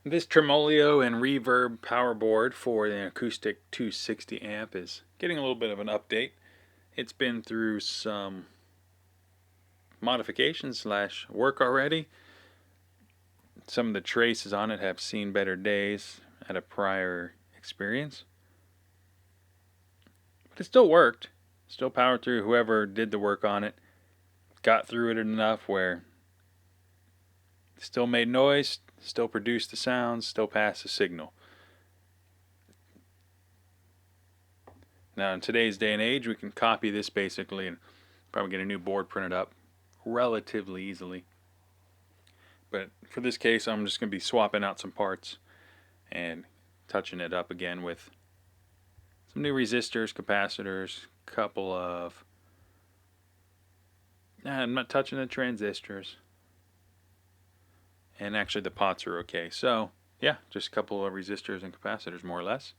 This Tremolo and Reverb power board for the Acoustic 260 amp is getting a little bit of an update. It's been through some modifications / work already. Some of the traces on it have seen better days at a prior experience. But it still worked. Still powered through. Whoever did the work on it got through it enough where it still made noise, still produced the sounds, still passed the signal. Now, in today's day and age, we can copy this basically and probably get a new board printed up relatively easily. But for this case, I'm just going to be swapping out some parts and touching it up again with some new resistors, capacitors, couple of... I'm not touching the transistors. And actually the pots are okay. So, yeah, just a couple of resistors and capacitors more or less.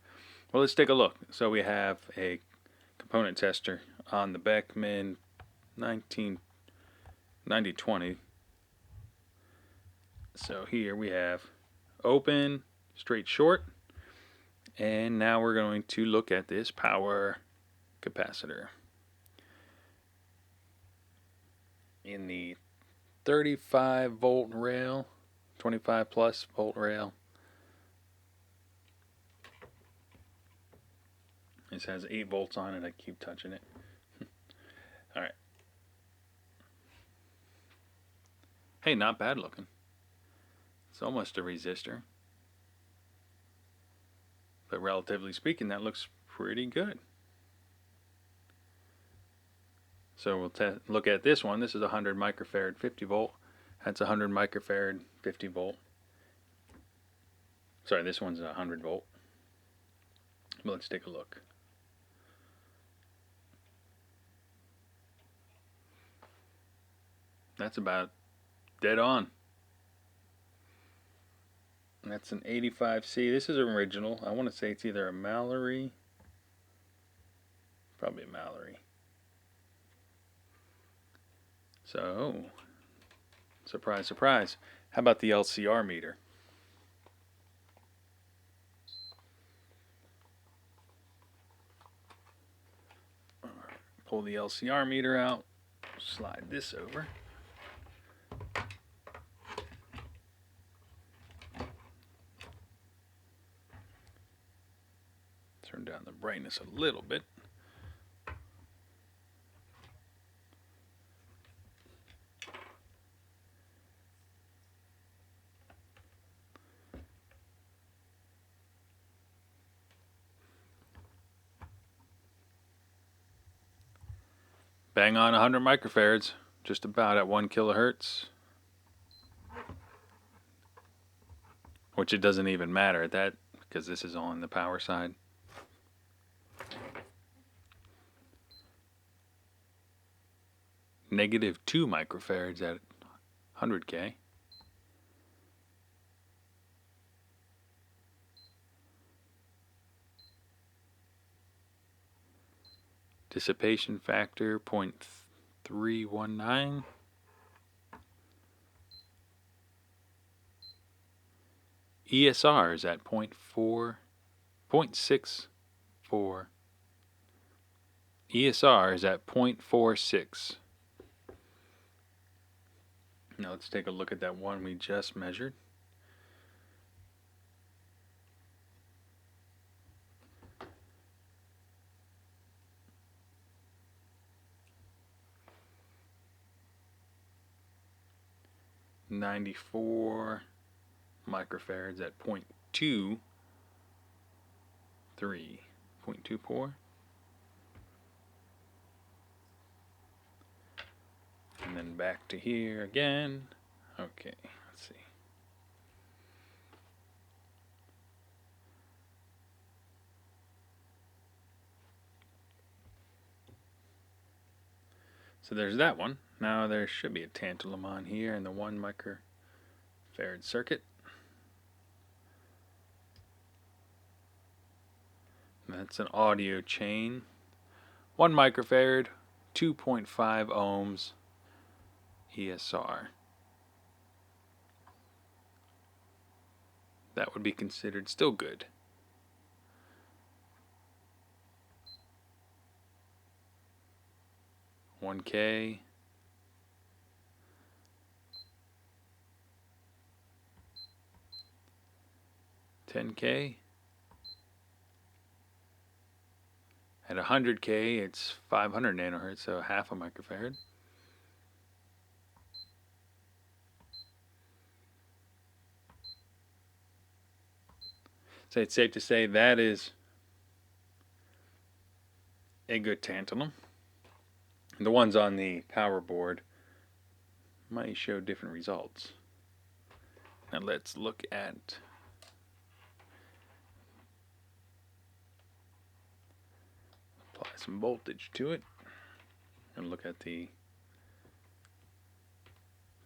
Well, let's take a look. So we have a component tester on the Beckman 9020. So here we have open, straight short, and now we're going to look at this power capacitor. In the 35 volt rail, 25 plus volt rail, this has 8 volts on it. I keep touching it. Alright. Hey, not bad looking. It's almost a resistor. But relatively speaking, that looks pretty good. So we'll look at this one. This is 100 microfarad 50 volt. That's 100 microfarad 50 volt. Sorry, this one's 100 volt. But let's take a look. That's about dead on. That's an 85C. This is original. I want to say it's either a Mallory. Probably a Mallory. So, surprise, surprise. How about the LCR meter? Pull the LCR meter out. Slide this over. Turn down the brightness a little bit. Bang on 100 microfarads, just about at 1 kilohertz. Which it doesn't even matter at that, because this is on the power side. -2 microfarads at 100K. Dissipation factor 0.319. ESR is at 0.64. ESR is at 0.46. Now let's take a look at that one we just measured. .94 microfarads at 0.23. 0.24. And then back to here again. Okay, let's see. So there's that one. Now there should be a tantalum on here in the 1 microfarad circuit. That's an audio chain. 1 microfarad, 2.5 ohms, ESR. that would be considered still good. $1K. $10K. At 100K, it's 500 nanohertz, so half a microfarad. So it's safe to say that is a good tantalum. And the ones on the power board might show different results. Now let's look at apply some voltage to it and look at the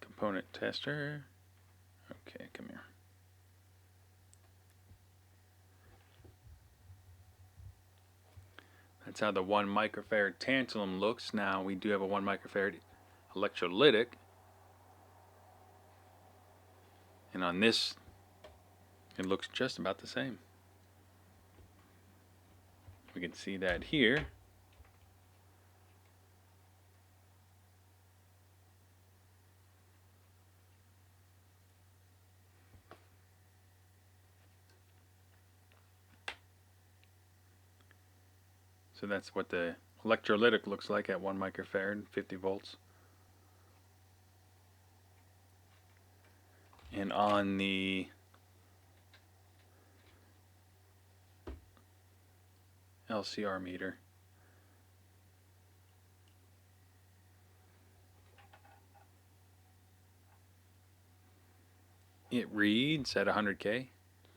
component tester. Okay, come here. That's how the 1 microfarad tantalum looks. Now we do have a 1 microfarad electrolytic, and on this it looks just about the same. We can see that here. So that's what the electrolytic looks like at 1 microfarad, 50 volts. And on the LCR meter, it reads at 100K,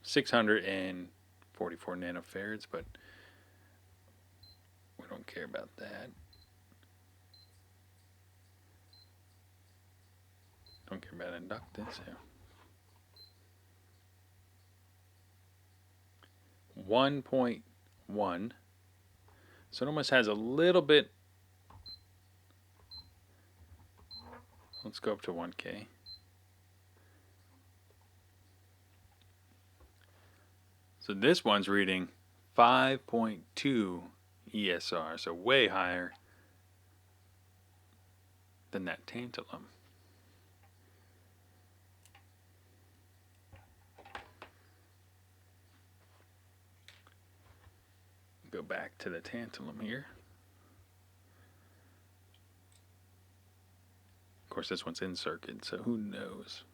644 nanofarads, but we don't care about that. Don't care about inductance here. 1.1. So it almost has a little bit. Let's go up to 1K. So this one's reading 5.2 ESR, so way higher than that tantalum. Go back to the tantalum here. Of course, this one's in circuit, so who knows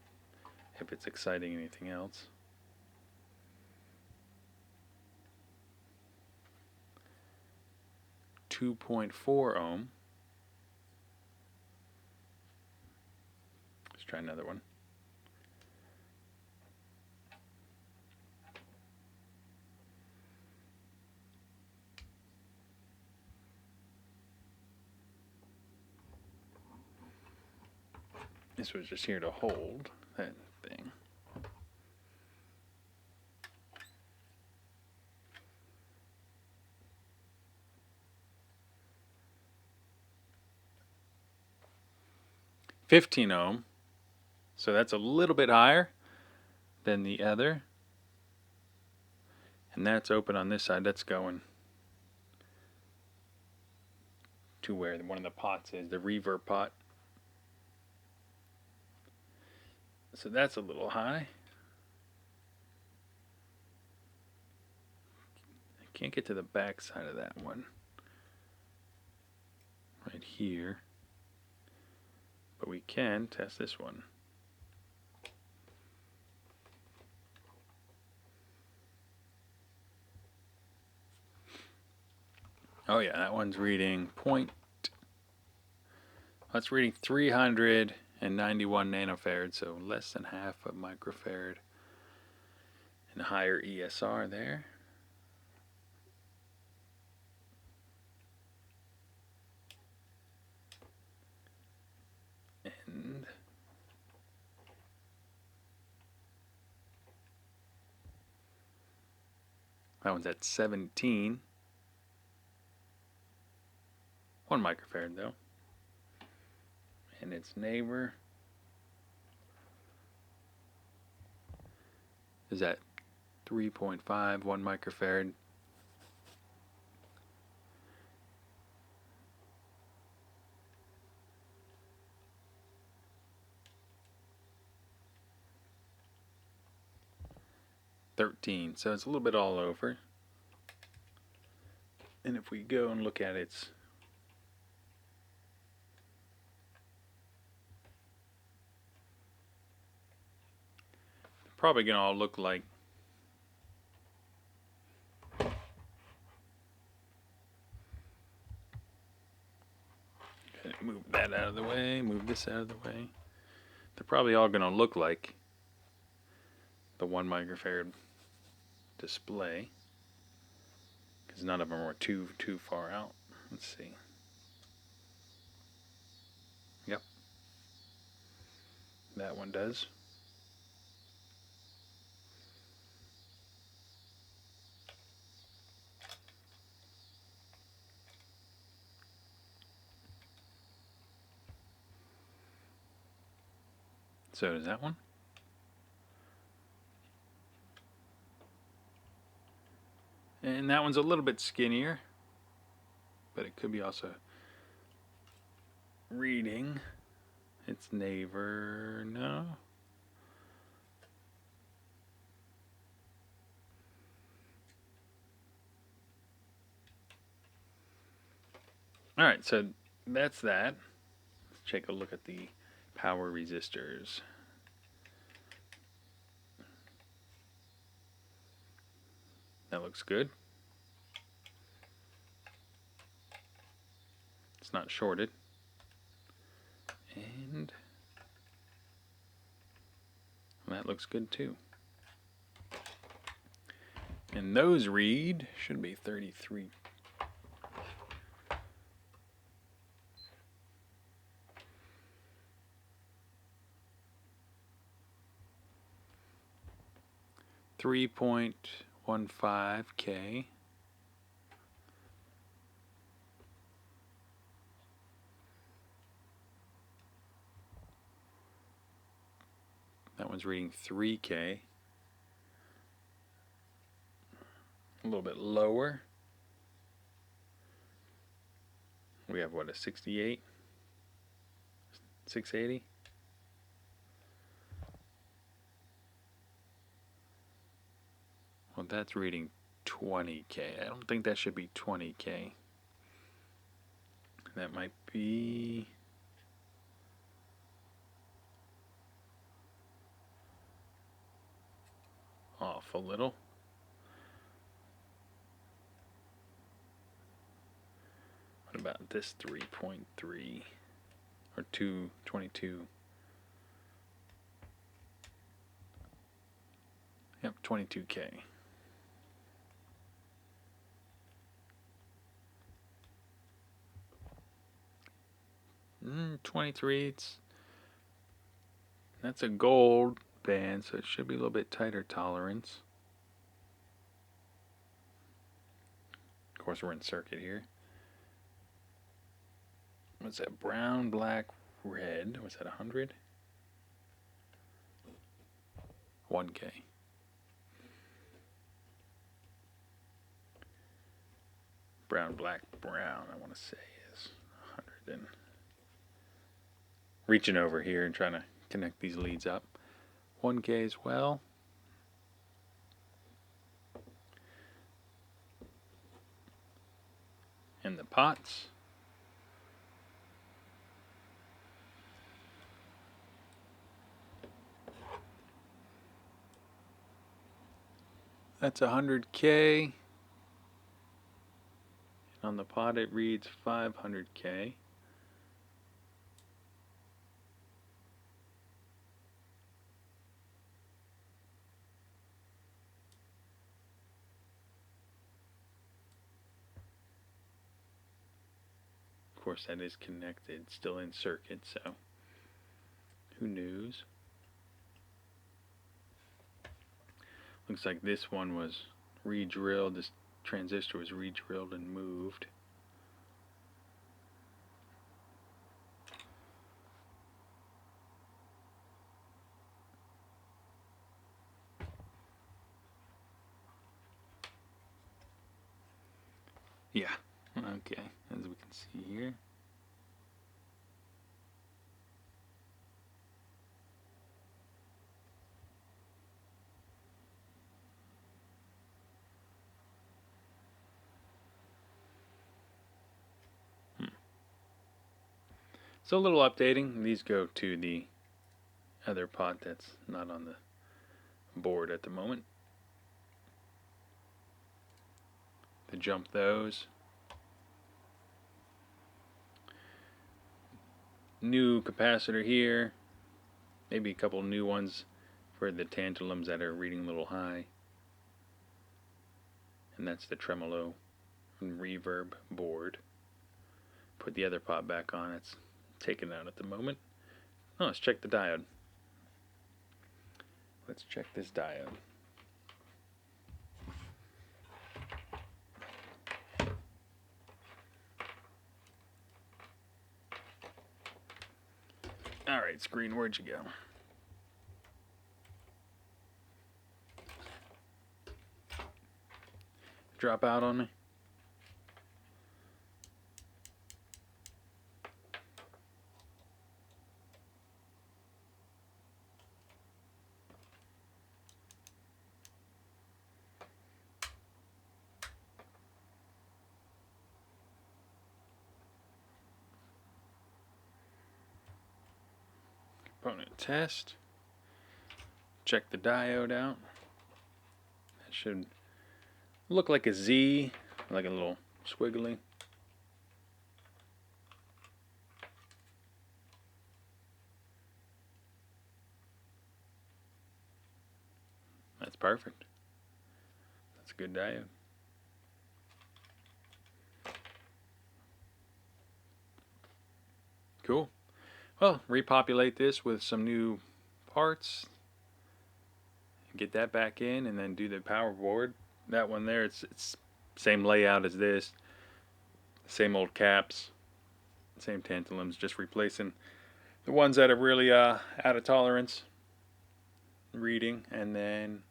if it's exciting anything else. .4 ohm. Let's try another one. This was just here to hold that thing. .15 ohm, so that's a little bit higher than the other, and that's open on this side. That's going to where one of the pots is, the reverb pot. So that's a little high. I can't get to the back side of that one right here, but we can test this one. Oh yeah, that one's reading that's reading 391 nanofarads, so less than half a microfarad, and a higher ESR there. And that one's at 17. 1 microfarad though. And its neighbor is at 3.5, 1 microfarad. So it's a little bit all over. And if we go and look at its probably gonna all look like move that out of the way, move this out of the way. They're probably all gonna look like the 1 microfarad display because none of them are too far out. Let's see. Yep, that one does. So does that one. And that one's a little bit skinnier, but it could be also reading its neighbor. No. Alright, so that's that. Let's take a look at the power resistors. That looks good. It's not shorted. And that looks good too. And those read should be 33. $3.15K. That one's reading 3K. A little bit lower. We have what, a 68? 680? Well, that's reading 20K. I don't think that should be 20K. That might be off a little. What about this 3.3 or 222? Yep, 22K. 23. That's a gold band, so it should be a little bit tighter tolerance. Of course, we're in circuit here. What's that? Brown, black, red. Was that 100? 1K. Brown, black, brown, I want to say is 100. And reaching over here and trying to connect these leads up. 1K as well. And the pots. That's 100K. On the pot it reads 500K. Of course that is connected, still in circuit, so who knows. Looks like this one was re-drilled, this transistor was re-drilled and moved. Yeah. Okay, as we can see here. So a little updating. These go to the other pot that's not on the board at the moment. To jump those. New capacitor here. Maybe a couple new ones for the tantalums that are reading a little high. And that's the Tremolo and Reverb board. Put the other pot back on. It's taken out at the moment. Oh, let's check the diode. Let's check this diode. Alright, screen, where'd you go? Drop out on me? Component test. Check the diode out. That should look like a Z, like a little squiggly. That's perfect. That's a good diode. Cool. Well, repopulate this with some new parts. Get that back in and then do the power board. That one there, it's same layout as this. Same old caps. Same tantalums, just replacing the ones that are really out of tolerance reading, and then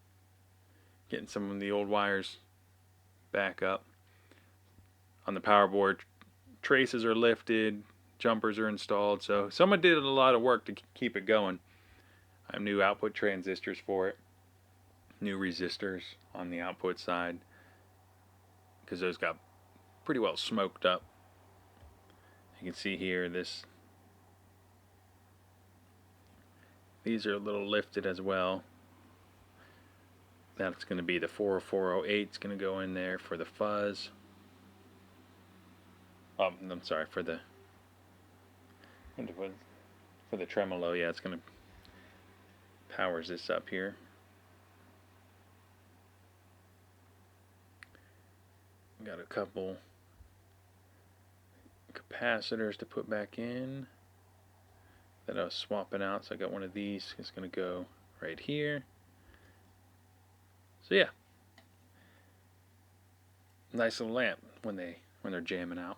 getting some of the old wires back up. On the power board, traces are lifted, jumpers are installed, so someone did a lot of work to keep it going. I have new output transistors for it, new resistors on the output side, because those got pretty well smoked up. You can see here these are a little lifted as well. That's going to be the 40408. It's going to go in there for the fuzz. Oh, I'm sorry, for the tremolo. Yeah, it's going to powers this up here. Got a couple capacitors to put back in that I was swapping out. So I got one of these. It's going to go right here. So yeah, nice little lamp when they're jamming out.